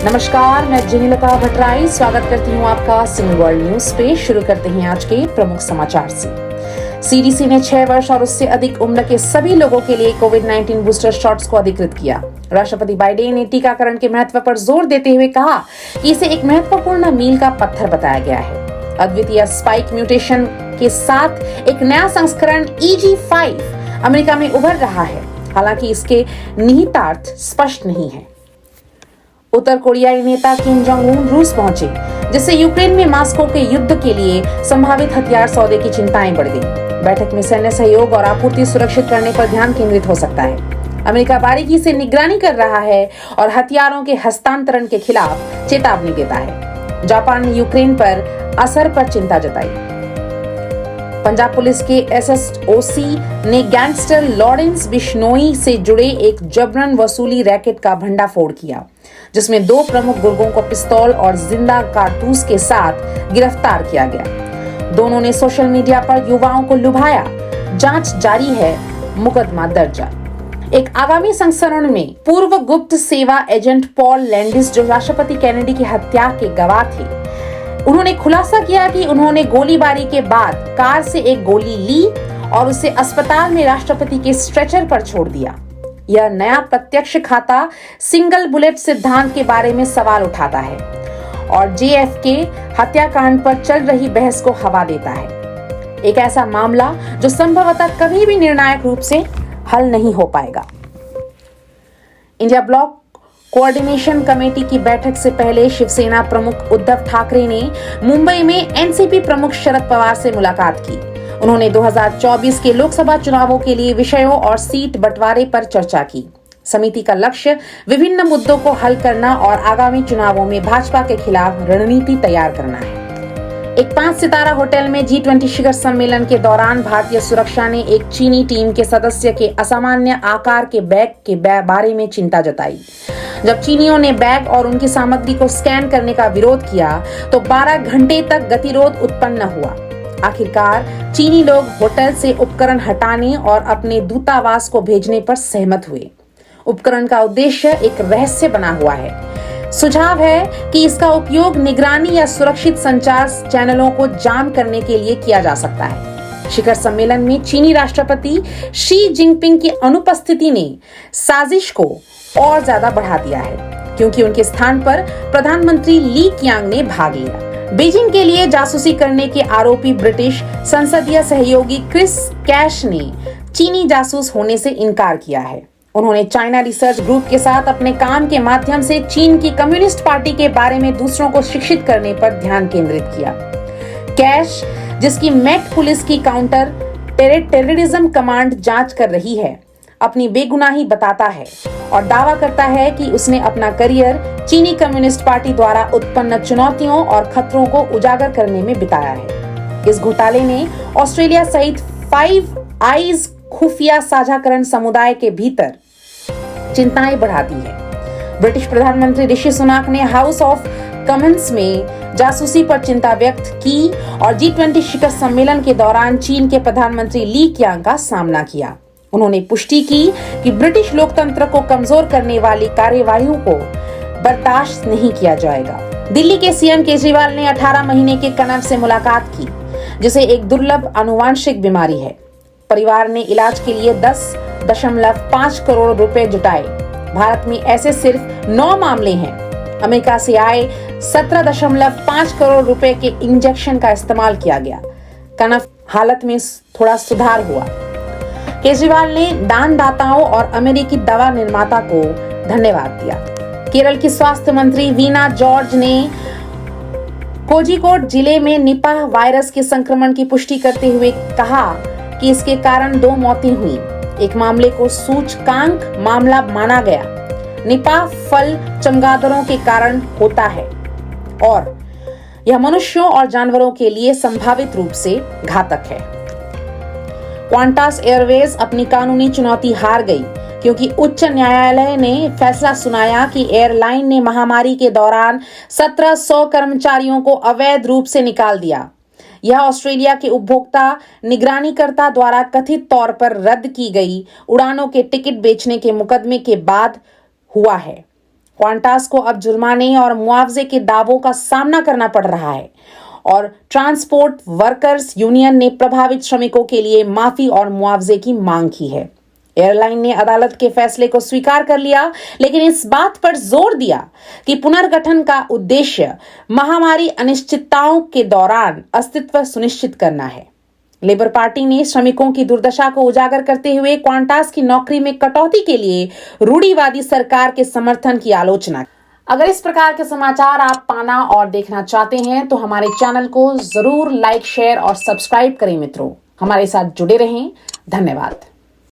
नमस्कार, मैं जिनीलता भट्टराई स्वागत करती हूँ आपका सिंगल वर्ल्ड न्यूज पे। शुरू करते हैं आज के प्रमुख समाचार से। सीडीसी ने 6 वर्ष और उससे अधिक उम्र के सभी लोगों के लिए कोविड-19 बूस्टर शॉट्स को अधिकृत किया। राष्ट्रपति बाइडेन ने टीकाकरण के महत्व पर जोर देते हुए कहा कि इसे एक महत्वपूर्ण मील का पत्थर बताया गया है। अद्वितीय स्पाइक म्यूटेशन के साथ एक नया संस्करण EG5 अमेरिका में उभर रहा है, हालांकि इसके निहितार्थ स्पष्ट नहीं है। उत्तर कोरियाई नेता किम जोंग उन रूस पहुंचे, जिससे यूक्रेन में मॉस्को के युद्ध के लिए संभावित हथियार सौदे की चिंताएं बढ़ गई। बैठक में सैन्य सहयोग और आपूर्ति सुरक्षित करने पर ध्यान केंद्रित हो सकता है। अमेरिका बारीकी से निगरानी कर रहा है और हथियारों के हस्तांतरण के खिलाफ चेतावनी देता है। जापान ने यूक्रेन पर असर पर चिंता जताई। पंजाब पुलिस के SSOC ने गैंगस्टर लॉरेंस बिश्नोई से जुड़े एक जबरन वसूली रैकेट का भंडाफोड़ किया, जिसमें 2 प्रमुख गुर्गों को पिस्तौल और जिंदा कारतूस के साथ गिरफ्तार किया गया। दोनों ने सोशल मीडिया पर युवाओं को लुभाया। जांच जारी है, मुकदमा दर्ज। एक आगामी संस्करण में पूर्व गुप्त सेवा एजेंट पॉल लैंडिस, जो राष्ट्रपति केनेडी की हत्या के गवाह थे, उन्होंने खुलासा किया कि उन्होंने गोलीबारी के बाद कार से एक गोली ली और उसे अस्पताल में राष्ट्रपति के स्ट्रेचर पर छोड़ दिया। यह नया प्रत्यक्ष खाता सिंगल बुलेट सिद्धांत के बारे में सवाल उठाता है और JFK हत्याकांड पर चल रही बहस को हवा देता है। एक ऐसा मामला जो संभवतः कभी भी निर्णायक रूप से हल नहीं हो पाएगा। इंडिया ब्लॉक कोऑर्डिनेशन कमेटी की बैठक से पहले शिवसेना प्रमुख उद्धव ठाकरे ने मुंबई में NCP प्रमुख शरद पवार से मुलाकात की। उन्होंने 2024 के लोकसभा चुनावों के लिए विषयों और सीट बंटवारे पर चर्चा की। समिति का लक्ष्य विभिन्न मुद्दों को हल करना और आगामी चुनावों में भाजपा के खिलाफ रणनीति तैयार करना है। एक 5 सितारा होटल में G20 शिखर सम्मेलन के दौरान भारतीय सुरक्षा ने एक चीनी टीम के सदस्य के असामान्य आकार के बैग के बारे में चिंता जताई। जब चीनियों ने बैग और उनकी सामग्री को स्कैन करने का विरोध किया तो 12 घंटे तक गतिरोध उत्पन्न हुआ। आखिरकार चीनी लोग होटल से उपकरण हटाने और अपने दूतावास को भेजने पर सहमत हुए। उपकरण का उद्देश्य एक रहस्य बना हुआ है। सुझाव है कि इसका उपयोग निगरानी या सुरक्षित संचार चैनलों को जाम करने के लिए किया जा सकता है। शिखर सम्मेलन में चीनी राष्ट्रपति शी जिनपिंग की अनुपस्थिति ने साजिश को और ज्यादा बढ़ा दिया है, क्योंकि उनके स्थान पर प्रधानमंत्री ली कियांग ने भाग लिया। बीजिंग के लिए जासूसी करने के आरोपी ब्रिटिश संसदीय सहयोगी क्रिस कैश ने चीनी जासूस होने से इनकार किया है। उन्होंने चाइना रिसर्च ग्रुप के साथ अपने काम के माध्यम से चीन की कम्युनिस्ट पार्टी के बारे में दूसरों को शिक्षित करने पर ध्यान केंद्रित किया। कैश, जिसकी मेट पुलिस की काउंटर टेररिज्म कमांड जांच कर रही है, अपनी बेगुनाही बताता है और दावा करता है कि उसने अपना करियर चीनी कम्युनिस्ट पार्टी द्वारा उत्पन्न चुनौतियों और खतरों को उजागर करने में बिताया है। इस घोटाले ने ऑस्ट्रेलिया सहित 5 आईज खुफिया साझाकरण समुदाय के भीतर चिंताएं बढ़ा दी है। ब्रिटिश प्रधानमंत्री ऋषि सुनाक ने हाउस ऑफ कॉमन्स में जासूसी पर चिंता व्यक्त की और G20 शिखर सम्मेलन के दौरान चीन के प्रधानमंत्री ली कियांग का सामना किया। उन्होंने पुष्टि की कि ब्रिटिश लोकतंत्र को कमजोर करने वाली कार्यवाहियों को बर्दाश्त नहीं किया जाएगा। दिल्ली के CM केजरीवाल ने 18 महीने के कनव से मुलाकात की, जिसे एक दुर्लभ आनुवांशिक बीमारी है। परिवार ने इलाज के लिए 10.5 करोड़ रुपए जुटाए। भारत में ऐसे सिर्फ 9 मामले हैं। अमेरिका से आए 17.5 करोड़ रुपए के इंजेक्शन का इस्तेमाल किया गया। कनव हालत में थोड़ा सुधार हुआ। केजरीवाल ने दानदाताओं और अमेरिकी दवा निर्माता को धन्यवाद दिया। केरल की स्वास्थ्य मंत्री वीना जॉर्ज ने कोझिकोड जिले में निपाह वायरस के संक्रमण की पुष्टि करते हुए कहा कि इसके कारण 2 मौतें हुई। एक मामले को सूचकांक मामला माना गया। निपाह फल चमगादड़ों के कारण होता है और यह मनुष्यों और जानवरों के लिए संभावित रूप से घातक है। क्वांटास एयरवेज अपनी कानूनी चुनौती हार गई, क्योंकि उच्च न्यायालय ने फैसला सुनाया कि एयरलाइन ने महामारी के दौरान 1700 कर्मचारियों को अवैध रूप से निकाल दिया। यह ऑस्ट्रेलिया के उपभोक्ता निगरानीकर्ता द्वारा कथित तौर पर रद्द की गई उड़ानों के टिकट बेचने के मुकदमे के बाद हुआ है। क्वांटास को अब जुर्माने और मुआवजे के दावों का सामना करना पड़ रहा है और ट्रांसपोर्ट वर्कर्स यूनियन ने प्रभावित श्रमिकों के लिए माफी और मुआवजे की मांग की है। एयरलाइन ने अदालत के फैसले को स्वीकार कर लिया, लेकिन इस बात पर जोर दिया कि पुनर्गठन का उद्देश्य महामारी अनिश्चितताओं के दौरान अस्तित्व सुनिश्चित करना है। लेबर पार्टी ने श्रमिकों की दुर्दशा को उजागर करते हुए क्वांटास की नौकरी में कटौती के लिए रूढ़िवादी सरकार के समर्थन की आलोचना की। अगर इस प्रकार के समाचार आप पाना और देखना चाहते हैं तो हमारे चैनल को जरूर लाइक, शेयर और सब्सक्राइब करें। मित्रों, हमारे साथ जुड़े रहें। धन्यवाद।